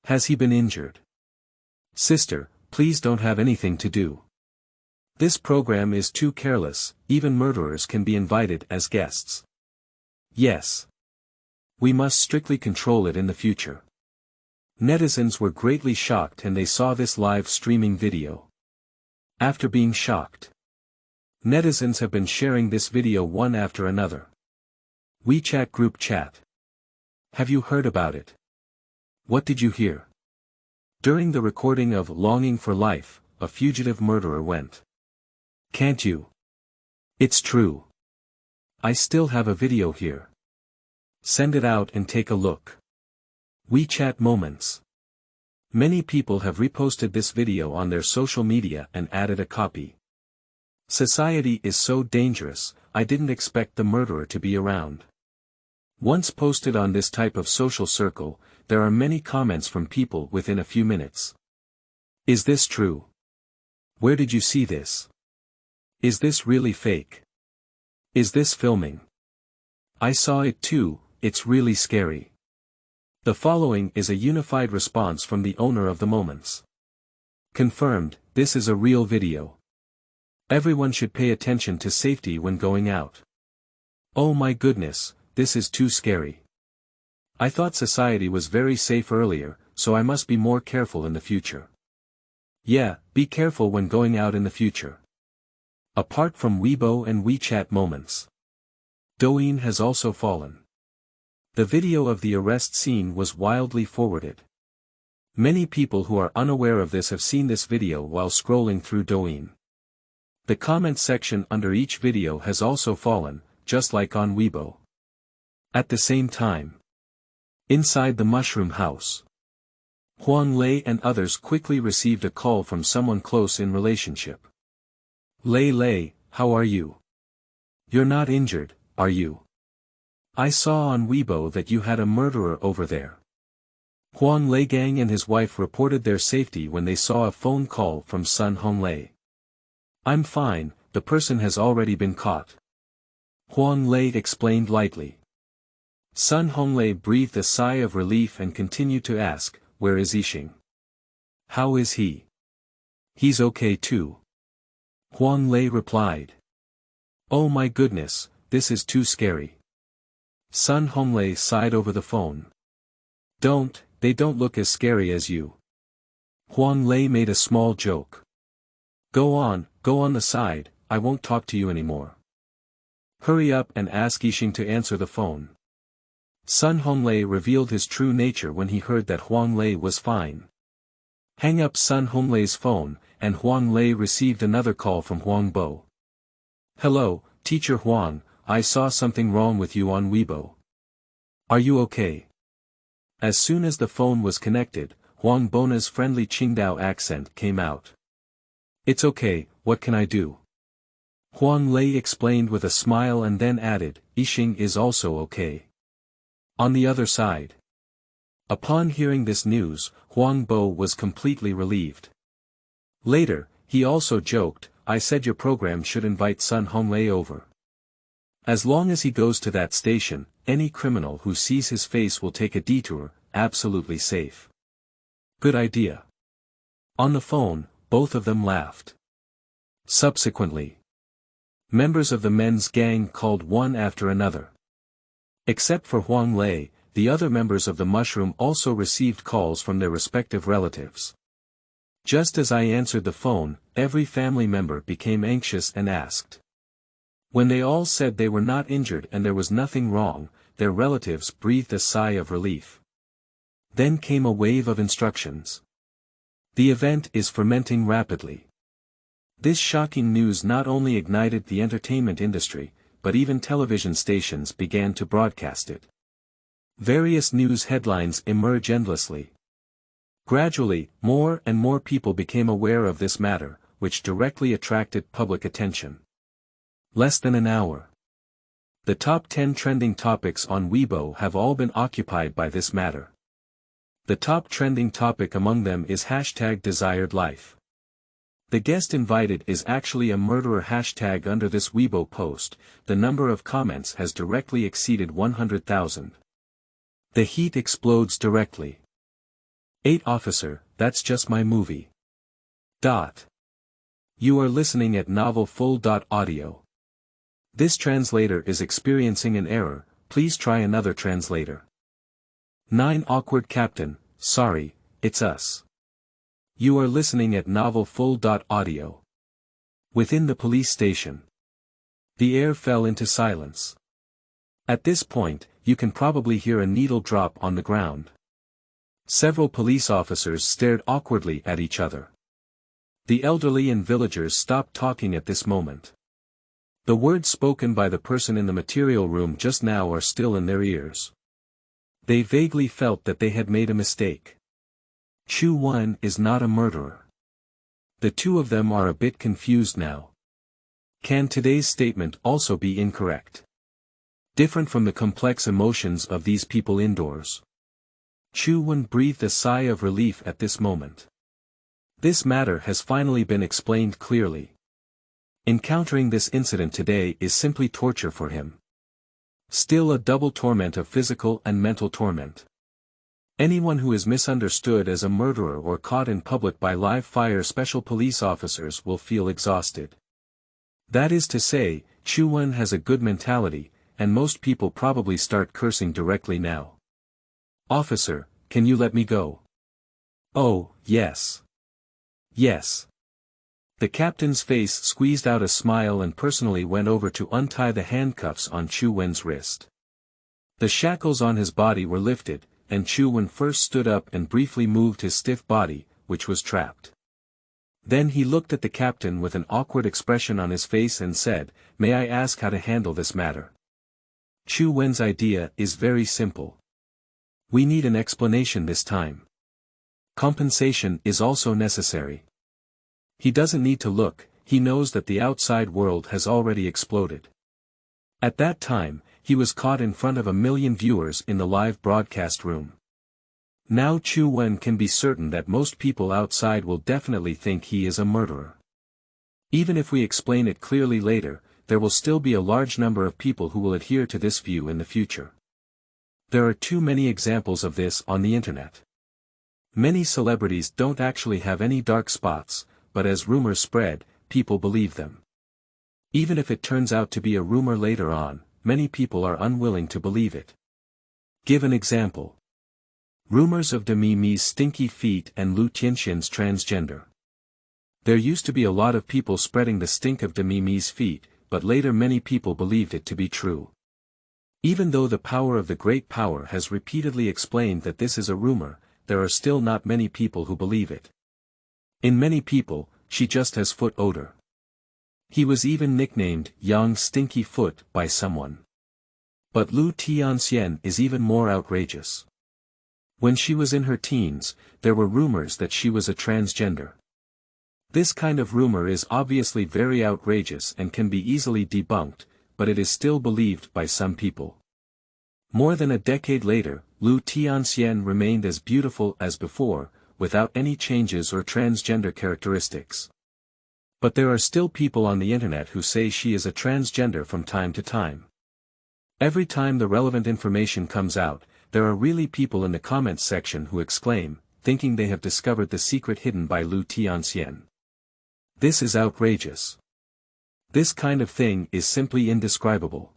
Has he been injured? Sister, please don't have anything to do. This program is too careless, even murderers can be invited as guests. Yes. We must strictly control it in the future. Netizens were greatly shocked and they saw this live streaming video. After being shocked, netizens have been sharing this video one after another. WeChat group chat. Have you heard about it? What did you hear? During the recording of Longing for Life, a fugitive murderer went. Can't you? It's true. I still have a video here. Send it out and take a look. WeChat moments. Many people have reposted this video on their social media and added a copy. Society is so dangerous, I didn't expect the murderer to be around. Once posted on this type of social circle, there are many comments from people within a few minutes. Is this true? Where did you see this? Is this really fake? Is this filming? I saw it too, it's really scary. The following is a unified response from the owner of the moments. Confirmed, this is a real video. Everyone should pay attention to safety when going out. Oh my goodness, this is too scary. I thought society was very safe earlier, so I must be more careful in the future. Yeah, be careful when going out in the future. Apart from Weibo and WeChat moments, Douyin has also fallen. The video of the arrest scene was wildly forwarded. Many people who are unaware of this have seen this video while scrolling through Douyin. The comment section under each video has also fallen, just like on Weibo. At the same time, inside the mushroom house, Huang Lei and others quickly received a call from someone close in relationship. Lei, how are you? You're not injured, are you? I saw on Weibo that you had a murderer over there. Huang Lei Gang and his wife reported their safety when they saw a phone call from Sun Honglei. I'm fine, the person has already been caught. Huang Lei explained lightly. Sun Honglei breathed a sigh of relief and continued to ask, where is Yixing? How is he? He's okay too. Huang Lei replied. Oh my goodness, this is too scary. Sun Honglei sighed over the phone. They don't look as scary as you. Huang Lei made a small joke. Go on the side, I won't talk to you anymore. Hurry up and ask Yixing to answer the phone. Sun Honglei revealed his true nature when he heard that Huang Lei was fine. Hang up Sun Honglei's phone, and Huang Lei received another call from Huang Bo. Hello, Teacher Huang, I saw something wrong with you on Weibo. Are you okay? As soon as the phone was connected, Huang Bona's friendly Qingdao accent came out. It's okay, what can I do? Huang Lei explained with a smile and then added, Yixing is also okay. On the other side. Upon hearing this news, Huang Bo was completely relieved. Later, he also joked, I said your program should invite Sun Honglei over. As long as he goes to that station, any criminal who sees his face will take a detour, absolutely safe. Good idea. On the phone, both of them laughed. Subsequently, members of the men's gang called one after another. Except for Huang Lei, the other members of the mushroom also received calls from their respective relatives. Just as I answered the phone, every family member became anxious and asked. When they all said they were not injured and there was nothing wrong, their relatives breathed a sigh of relief. Then came a wave of instructions. The event is fermenting rapidly. This shocking news not only ignited the entertainment industry, but even television stations began to broadcast it. Various news headlines emerge endlessly. Gradually, more and more people became aware of this matter, which directly attracted public attention. Less than an hour. The top 10 trending topics on Weibo have all been occupied by this matter. The top trending topic among them is #DesiredLife. The guest invited is actually a murderer hashtag under this Weibo post. The number of comments has directly exceeded 100,000. The heat explodes directly. 8 Officer, that's just my movie. You are listening at novelfull.audio. This translator is experiencing an error, please try another translator. 9 Awkward Captain, sorry, it's us. You are listening at novelfull.audio. Within the police station, the air fell into silence. At this point, you can probably hear a needle drop on the ground. Several police officers stared awkwardly at each other. The elderly and villagers stopped talking at this moment. The words spoken by the person in the material room just now are still in their ears. They vaguely felt that they had made a mistake. Chu Wen is not a murderer. The two of them are a bit confused now. Can today's statement also be incorrect? Different from the complex emotions of these people indoors. Chu Wen breathed a sigh of relief at this moment. This matter has finally been explained clearly. Encountering this incident today is simply torture for him. Still a double torment of physical and mental torment. Anyone who is misunderstood as a murderer or caught in public by live fire special police officers will feel exhausted. That is to say, Chu Wen has a good mentality, and most people probably start cursing directly now. "Officer, can you let me go?" "Oh, yes. Yes." The captain's face squeezed out a smile and personally went over to untie the handcuffs on Chu Wen's wrist. The shackles on his body were lifted, and Chu Wen first stood up and briefly moved his stiff body, which was trapped. Then he looked at the captain with an awkward expression on his face and said, "May I ask how to handle this matter?" Chu Wen's idea is very simple. We need an explanation this time. Compensation is also necessary. He doesn't need to look, he knows that the outside world has already exploded. At that time, he was caught in front of 1 million viewers in the live broadcast room. Now Chu Wen can be certain that most people outside will definitely think he is a murderer. Even if we explain it clearly later, there will still be a large number of people who will adhere to this view in the future. There are too many examples of this on the internet. Many celebrities don't actually have any dark spots, but as rumors spread, people believe them. Even if it turns out to be a rumor later on, many people are unwilling to believe it. Give an example. Rumors of Demi Mi's stinky feet and Lu Tianxian's transgender. There used to be a lot of people spreading the stink of Demi Mi's feet, but later many people believed it to be true. Even though the power of the great power has repeatedly explained that this is a rumor, there are still not many people who believe it. In many people, she just has foot odor. He was even nicknamed Yang Stinky Foot by someone. But Lu Tianxian is even more outrageous. When she was in her teens, there were rumors that she was a transgender. This kind of rumor is obviously very outrageous and can be easily debunked, but it is still believed by some people. More than a decade later, Lu Tianxian remained as beautiful as before, without any changes or transgender characteristics. But there are still people on the internet who say she is a transgender from time to time. Every time the relevant information comes out, there are really people in the comments section who exclaim, thinking they have discovered the secret hidden by Lu Tianxian. This is outrageous. This kind of thing is simply indescribable.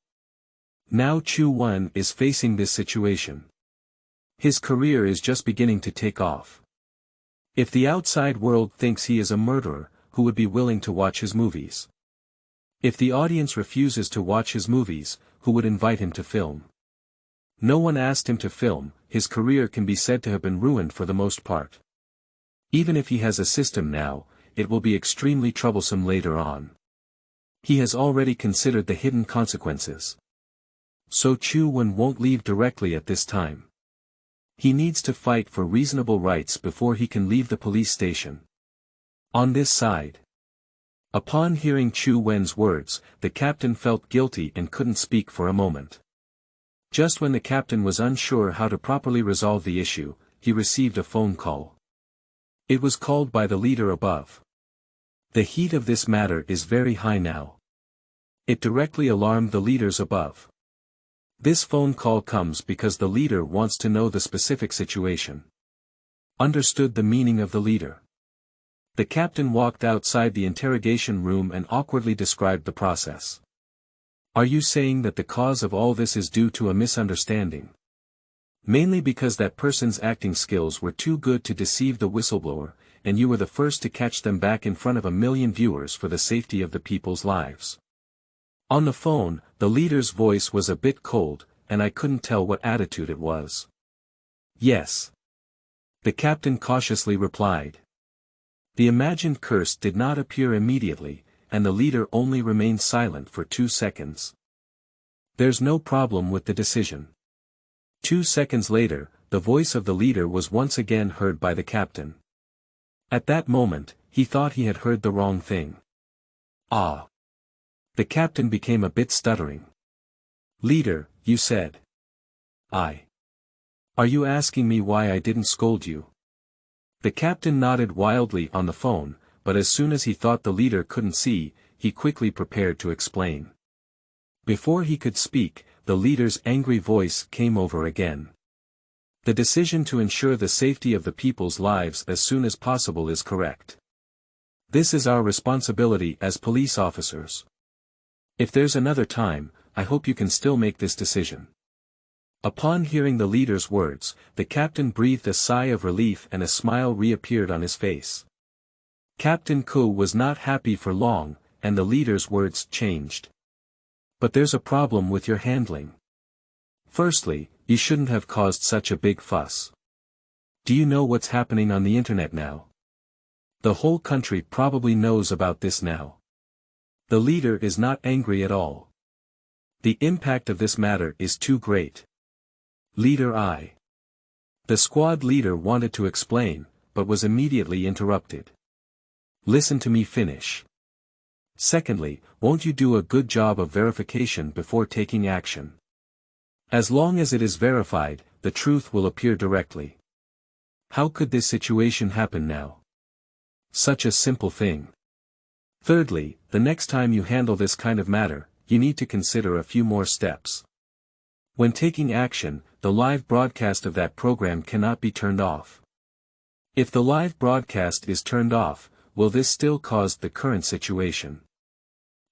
Now Chu Wen is facing this situation. His career is just beginning to take off. If the outside world thinks he is a murderer, who would be willing to watch his movies? If the audience refuses to watch his movies, who would invite him to film? No one asked him to film, his career can be said to have been ruined for the most part. Even if he has a system now, it will be extremely troublesome later on. He has already considered the hidden consequences. So Chu Wen won't leave directly at this time. He needs to fight for reasonable rights before he can leave the police station. On this side. Upon hearing Chu Wen's words, the captain felt guilty and couldn't speak for a moment. Just when the captain was unsure how to properly resolve the issue, he received a phone call. It was called by the leader above. The heat of this matter is very high now. It directly alarmed the leaders above. This phone call comes because the leader wants to know the specific situation. Understood the meaning of the leader. The captain walked outside the interrogation room and awkwardly described the process. Are you saying that the cause of all this is due to a misunderstanding? Mainly because that person's acting skills were too good to deceive the whistleblower, and you were the first to catch them back in front of 1 million viewers for the safety of the people's lives. On the phone, the leader's voice was a bit cold, and I couldn't tell what attitude it was. Yes. The captain cautiously replied. The imagined curse did not appear immediately, and the leader only remained silent for 2 seconds. There's no problem with the decision. 2 seconds later, the voice of the leader was once again heard by the captain. At that moment, he thought he had heard the wrong thing. Ah. The captain became a bit stuttering. Leader, you said. Are you asking me why I didn't scold you? The captain nodded wildly on the phone, but as soon as he thought the leader couldn't see, he quickly prepared to explain. Before he could speak, the leader's angry voice came over again. The decision to ensure the safety of the people's lives as soon as possible is correct. This is our responsibility as police officers. If there's another time, I hope you can still make this decision. Upon hearing the leader's words, the captain breathed a sigh of relief and a smile reappeared on his face. Captain Ko was not happy for long, and the leader's words changed. But there's a problem with your handling. Firstly, you shouldn't have caused such a big fuss. Do you know what's happening on the internet now? The whole country probably knows about this now. The leader is not angry at all. The impact of this matter is too great. Leader I. The squad leader wanted to explain, but was immediately interrupted. Listen to me finish. Secondly, won't you do a good job of verification before taking action? As long as it is verified, the truth will appear directly. How could this situation happen now? Such a simple thing. Thirdly, the next time you handle this kind of matter, you need to consider a few more steps. When taking action, the live broadcast of that program cannot be turned off. If the live broadcast is turned off, will this still cause the current situation?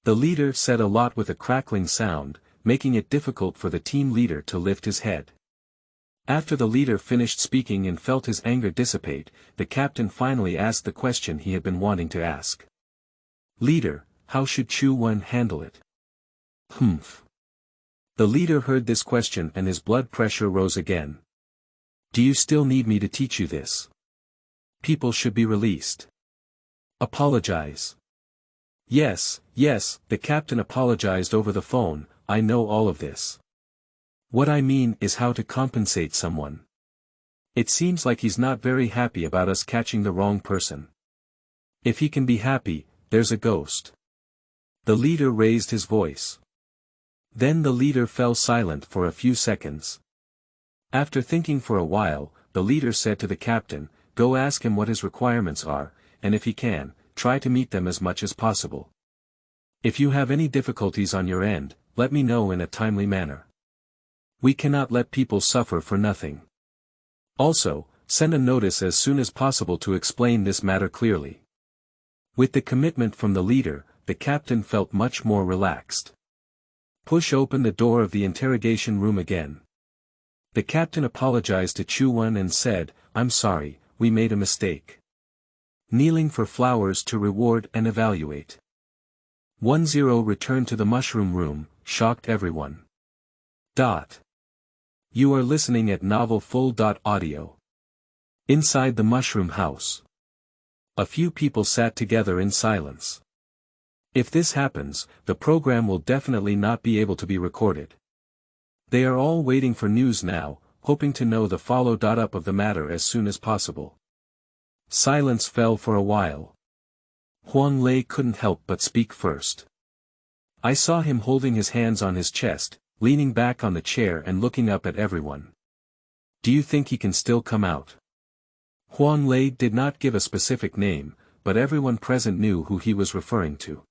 The leader said a lot with a crackling sound, making it difficult for the team leader to lift his head. After the leader finished speaking and felt his anger dissipate, the captain finally asked the question he had been wanting to ask. Leader, how should Chu-Wen handle it? Humph. The leader heard this question and his blood pressure rose again. Do you still need me to teach you this? People should be released. Apologize. Yes, the captain apologized over the phone. I know all of this. What I mean is how to compensate someone. It seems like he's not very happy about us catching the wrong person. If he can be happy, there's a ghost. The leader raised his voice. Then the leader fell silent for a few seconds. After thinking for a while, the leader said to the captain, go ask him what his requirements are, and if he can, try to meet them as much as possible. If you have any difficulties on your end, let me know in a timely manner. We cannot let people suffer for nothing. Also, send a notice as soon as possible to explain this matter clearly. With the commitment from the leader, the captain felt much more relaxed. Push open the door of the interrogation room again. The captain apologized to Chu-Wen and said, I'm sorry, we made a mistake. Kneeling for flowers to reward and evaluate. 10 returned to the mushroom room, shocked everyone. You are listening at Novel Full. Audio. Inside the mushroom house. A few people sat together in silence. If this happens, the program will definitely not be able to be recorded. They are all waiting for news now, hoping to know the follow-up of the matter as soon as possible. Silence fell for a while. Huang Lei couldn't help but speak first. I saw him holding his hands on his chest, leaning back on the chair and looking up at everyone. Do you think he can still come out? Huang Lei did not give a specific name, but everyone present knew who he was referring to.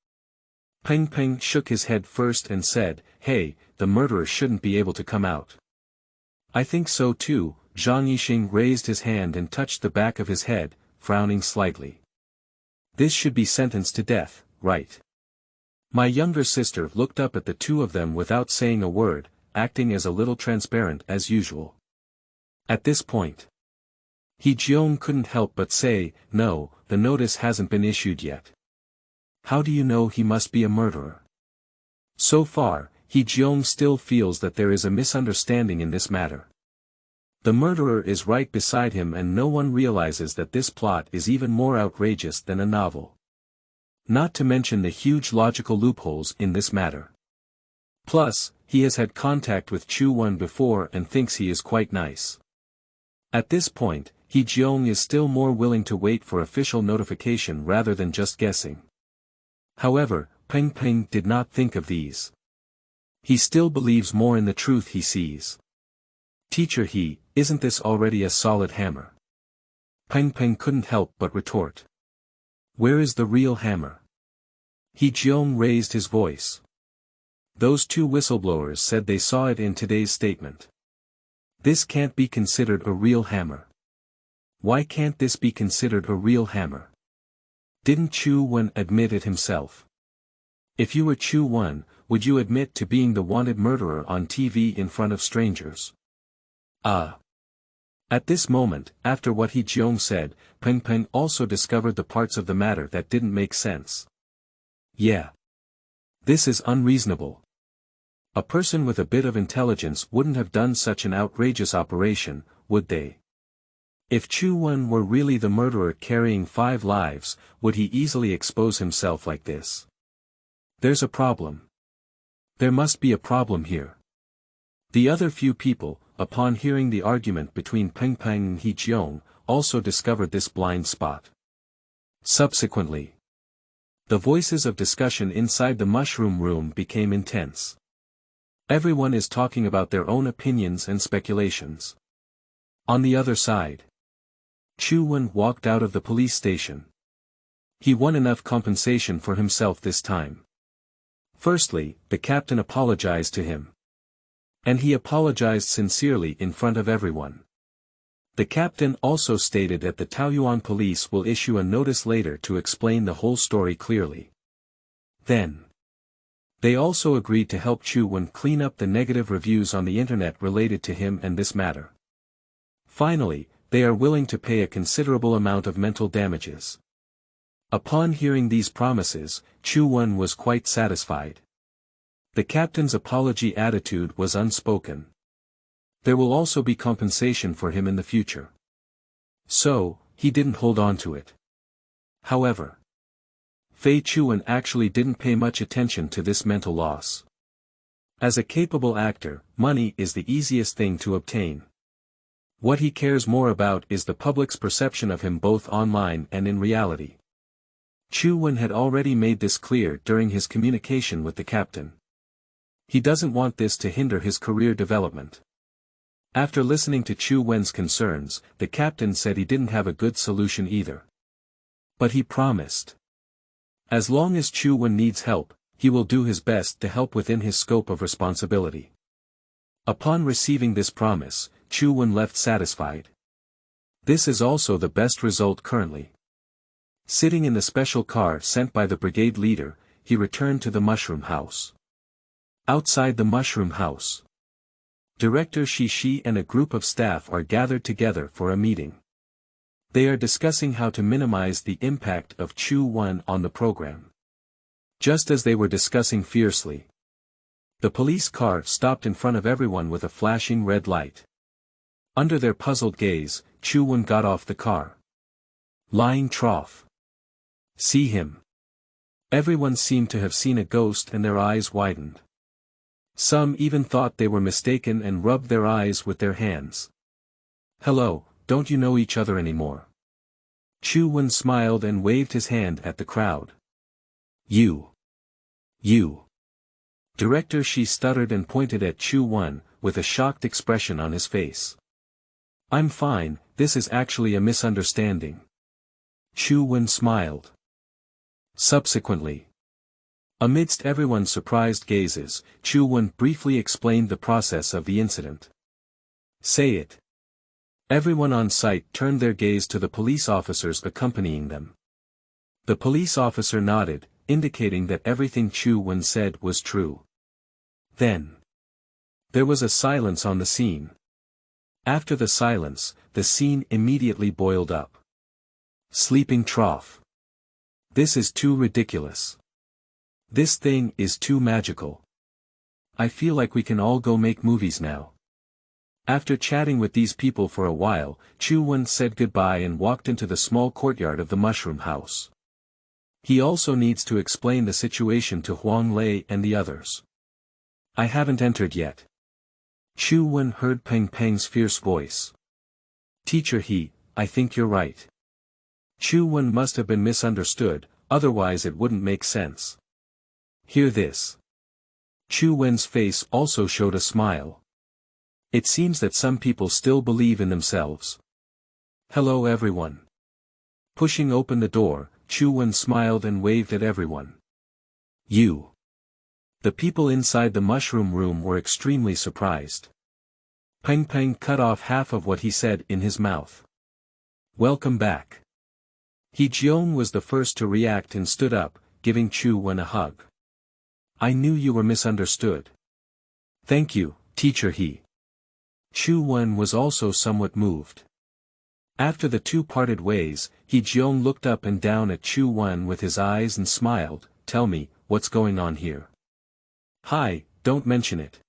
Peng Peng shook his head first and said, hey, the murderer shouldn't be able to come out. I think so too. Zhang Yixing raised his hand and touched the back of his head, frowning slightly. This should be sentenced to death, right? My younger sister looked up at the two of them without saying a word, acting as a little transparent as usual. At this point, He Jiong couldn't help but say, no, the notice hasn't been issued yet. How do you know he must be a murderer? So far, He Jeong still feels that there is a misunderstanding in this matter. The murderer is right beside him and no one realizes that this plot is even more outrageous than a novel. Not to mention the huge logical loopholes in this matter. Plus, he has had contact with Chu Won before and thinks he is quite nice. At this point, He Jeong is still more willing to wait for official notification rather than just guessing. However, Peng Peng did not think of these. He still believes more in the truth he sees. Teacher He, isn't this already a solid hammer? Peng Peng couldn't help but retort. Where is the real hammer? He Jeong raised his voice. Those two whistleblowers said they saw it in today's statement. This can't be considered a real hammer. Why can't this be considered a real hammer? Didn't Chu Won admit it himself? If you were Chu Won, would you admit to being the wanted murderer on TV in front of strangers? At this moment, after what He Jeong said, Peng Peng also discovered the parts of the matter that didn't make sense. Yeah. This is unreasonable. A person with a bit of intelligence wouldn't have done such an outrageous operation, would they? If Chu Won were really the murderer carrying 5 lives, would he easily expose himself like this? There's a problem. There must be a problem here. The other few people, upon hearing the argument between Peng Peng and He Jeong, also discovered this blind spot. Subsequently, the voices of discussion inside the mushroom room became intense. Everyone is talking about their own opinions and speculations. On the other side, Chu Won walked out of the police station. He won enough compensation for himself this time. Firstly, the captain apologized to him. And he apologized sincerely in front of everyone. The captain also stated that the Taoyuan police will issue a notice later to explain the whole story clearly. Then, they also agreed to help Chu Won clean up the negative reviews on the internet related to him and this matter. Finally, they are willing to pay a considerable amount of mental damages. Upon hearing these promises, Chu Won was quite satisfied. The captain's apology attitude was unspoken. There will also be compensation for him in the future. So, he didn't hold on to it. However, Fei Chu Won actually didn't pay much attention to this mental loss. As a capable actor, money is the easiest thing to obtain. What he cares more about is the public's perception of him both online and in reality. Chu Won had already made this clear during his communication with the captain. He doesn't want this to hinder his career development. After listening to Chu Wen's concerns, the captain said he didn't have a good solution either. But he promised. As long as Chu Wen needs help, he will do his best to help within his scope of responsibility. Upon receiving this promise, Chu Wen left satisfied. This is also the best result currently. Sitting in the special car sent by the brigade leader, he returned to the mushroom house. Outside the mushroom house, Director Shi and a group of staff are gathered together for a meeting. They are discussing how to minimize the impact of Chu Wen on the program. Just as they were discussing fiercely, the police car stopped in front of everyone with a flashing red light. Under their puzzled gaze, Chu Wen got off the car. Lying trough. See him. Everyone seemed to have seen a ghost and their eyes widened. Some even thought they were mistaken and rubbed their eyes with their hands. Hello, don't you know each other anymore? Chu Wen smiled and waved his hand at the crowd. You. Director Shi stuttered and pointed at Chu Wen, with a shocked expression on his face. I'm fine, this is actually a misunderstanding. Chu Wen smiled. Subsequently, amidst everyone's surprised gazes, Chu Wen briefly explained the process of the incident. Say it. Everyone on site turned their gaze to the police officers accompanying them. The police officer nodded, indicating that everything Chu Wen said was true. Then, there was a silence on the scene. After the silence, the scene immediately boiled up. Sleeping trough. This is too ridiculous. This thing is too magical. I feel like we can all go make movies now. After chatting with these people for a while, Chu Wen said goodbye and walked into the small courtyard of the mushroom house. He also needs to explain the situation to Huang Lei and the others. I haven't entered yet. Chu Wen heard Peng Peng's fierce voice. Teacher He, I think you're right. Chu Wen must have been misunderstood, otherwise it wouldn't make sense. Hear this. Chu Wen's face also showed a smile. It seems that some people still believe in themselves. Hello everyone. Pushing open the door, Chu Wen smiled and waved at everyone. You. The people inside the mushroom room were extremely surprised. Peng Peng cut off half of what he said in his mouth. Welcome back. He Jiong was the first to react and stood up, giving Chu Wen a hug. I knew you were misunderstood. Thank you, Teacher He. Chu Wen was also somewhat moved. After the two parted ways, He Jiong looked up and down at Chu Wen with his eyes and smiled. Tell me, what's going on here? Hi, don't mention it.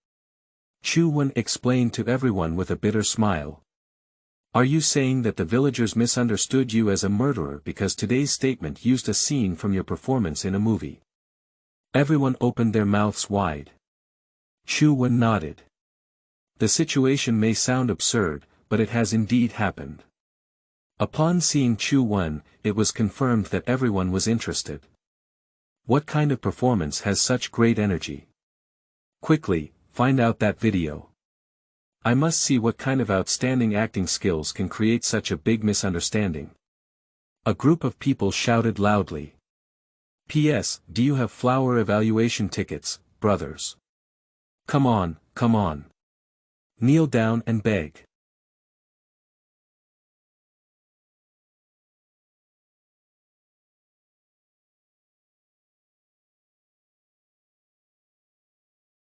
Chu Wen explained to everyone with a bitter smile. Are you saying that the villagers misunderstood you as a murderer because today's statement used a scene from your performance in a movie? Everyone opened their mouths wide. Chu Wen nodded. The situation may sound absurd, but it has indeed happened. Upon seeing Chu Wen, it was confirmed that everyone was interested. What kind of performance has such great energy? Quickly, find out that video. I must see what kind of outstanding acting skills can create such a big misunderstanding. A group of people shouted loudly. P.S. Do you have flower evaluation tickets, brothers? Come on, come on. Kneel down and beg.